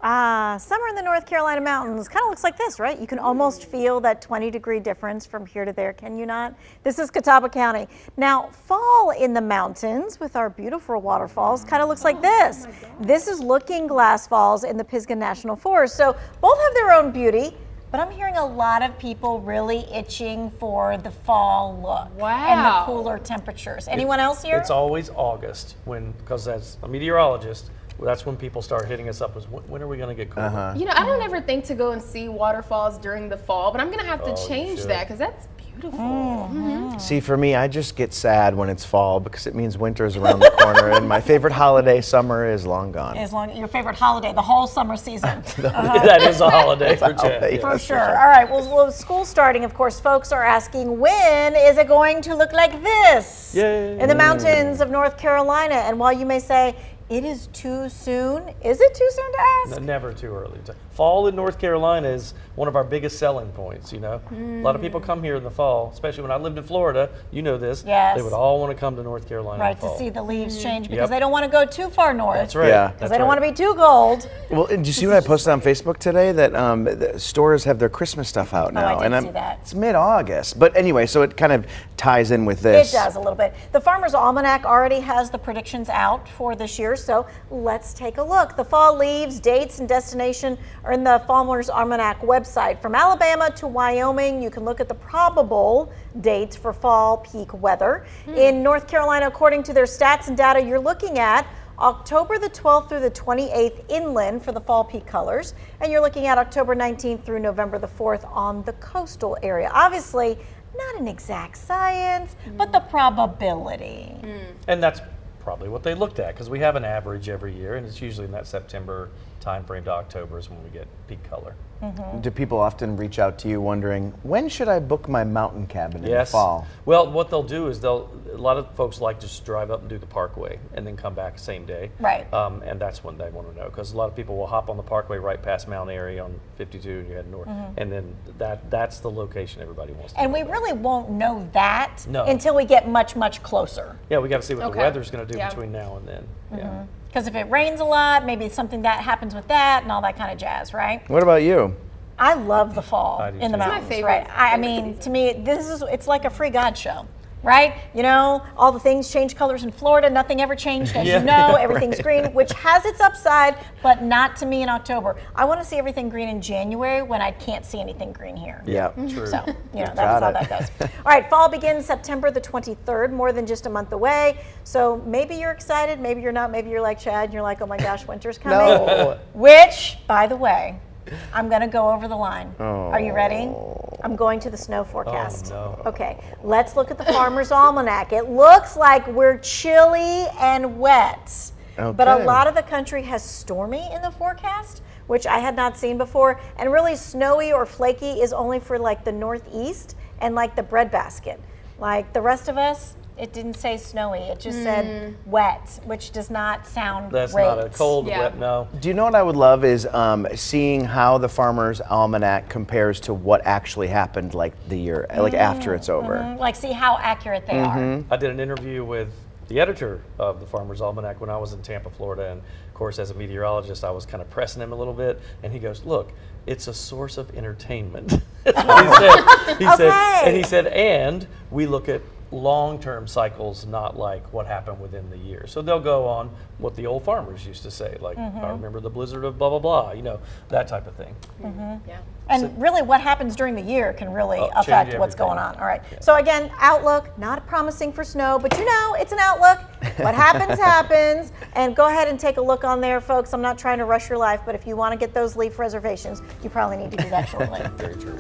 Summer in the North Carolina mountains kind of looks like this, right? You can almost feel that 20-degree difference from here to there, can you not? This is Catawba County. Now, fall in the mountains with our beautiful waterfalls kind of looks like this. This is Looking Glass Falls in the Pisgah National Forest. So both have their own beauty, but I'm hearing a lot of people really itching for the fall look. Wow. And the cooler temperatures. Anyone else here? It's always August because as a meteorologist, that's when people start hitting us up. Is when are we going to get cooler? You know, I don't ever think to go and see waterfalls during the fall, but I'm going to have to change that because that's beautiful. See, for me, I just get sad when it's fall because it means winter's around the corner, and my favorite holiday, summer, is long gone. Your favorite holiday, the whole summer season. That is a holiday for Chad. For sure. All right. Well, with school starting, of course, folks are asking, when is it going to look like this in the mountains of North Carolina? And while you may say, it is too soon. Is it too soon to ask? No, never too early. Fall in North Carolina is one of our biggest selling points, you know. A lot of people come here in the fall, especially when I lived in Florida, you know this. Yes. They would all want to come to North Carolina in the fall. To see the leaves change because they don't want to go too far north. That's right. Yeah. Because they don't want to be too cold. Well, did you see what I posted on Facebook today? That the stores have their Christmas stuff out now. I did see that. It's mid-August. But anyway, so it kind of ties in with this. It does a little bit. The Farmer's Almanac already has the predictions out for this year, so let's take a look. The fall leaves, dates, and destination are in the Farmer's Almanac website. From Alabama to Wyoming, you can look at the probable dates for fall peak weather. In North Carolina, according to their stats and data, you're looking at October the 12th through the 28th inland for the fall peak colors, and you're looking at October 19th through November the 4th on the coastal area. Obviously, not an exact science, but the probability. And that's probably what they looked at because we have an average every year, and it's usually in that September time frame to October is when we get peak color. Do people often reach out to you wondering, when should I book my mountain cabin in the fall? Well, what they'll do is a lot of folks like to just drive up and do the parkway and then come back same day. Right. And that's when they want to know because a lot of people will hop on the parkway right past Mount Airy on 52 and you head north. And then that's the location everybody wants to And know we about. really won't know that No. until we get much, much closer. Yeah, we got to see what the weather's going to do Yeah. between now and then. Yeah. Because if it rains a lot, maybe something that happens with that and all that kind of jazz, right? What about you? I love the fall I do in the too. It's my mountains, favorite- right? I favorite mean, season. to me, it's like a free God show, right? You know, all the things change colors in Florida. Nothing ever changed, as you know. Everything's green, which has its upside, but not to me in October. I want to see everything green in January when I can't see anything green here. Yeah. True. So, you know, Got that's how it. that goes. All right, fall begins September the 23rd, more than just a month away. So maybe you're excited, maybe you're not, maybe you're like Chad and you're like, oh my gosh, winter's coming. No. Which, by the way, I'm going to go over the line. Are you ready? I'm going to the snow forecast. Oh, no. Okay, let's look at the Farmer's Almanac. It looks like we're chilly and wet. But a Okay. lot of the country has stormy in the forecast, which I had not seen before. And really snowy or flaky is only for like the Northeast and like the breadbasket. Like the rest of us, it didn't say snowy. It just said wet, which does not sound That's great. not a cold, Yeah. wet, no. Do you know what I would love is seeing how the Farmer's Almanac compares to what actually happened like the year, like after it's over. Like, see how accurate they are. I did an interview with the editor of the Farmer's Almanac when I was in Tampa, Florida, and of course, as a meteorologist, I was kind of pressing him a little bit, and he goes, "Look, it's a source of entertainment." That's what he said. He said, and we look at long-term cycles, not like what happened within the year. So they'll go on what the old farmers used to say, like, I remember the blizzard of blah, blah, blah, you know, that type of thing. Yeah. And really what happens during the year can really Change affect what's everything. going on. All right. So again, outlook, not promising for snow, but you know, it's an outlook. What happens, happens. And go ahead and take a look on there, folks. I'm not trying to rush your life, but if you want to get those leaf reservations, you probably need to do that shortly. Very true.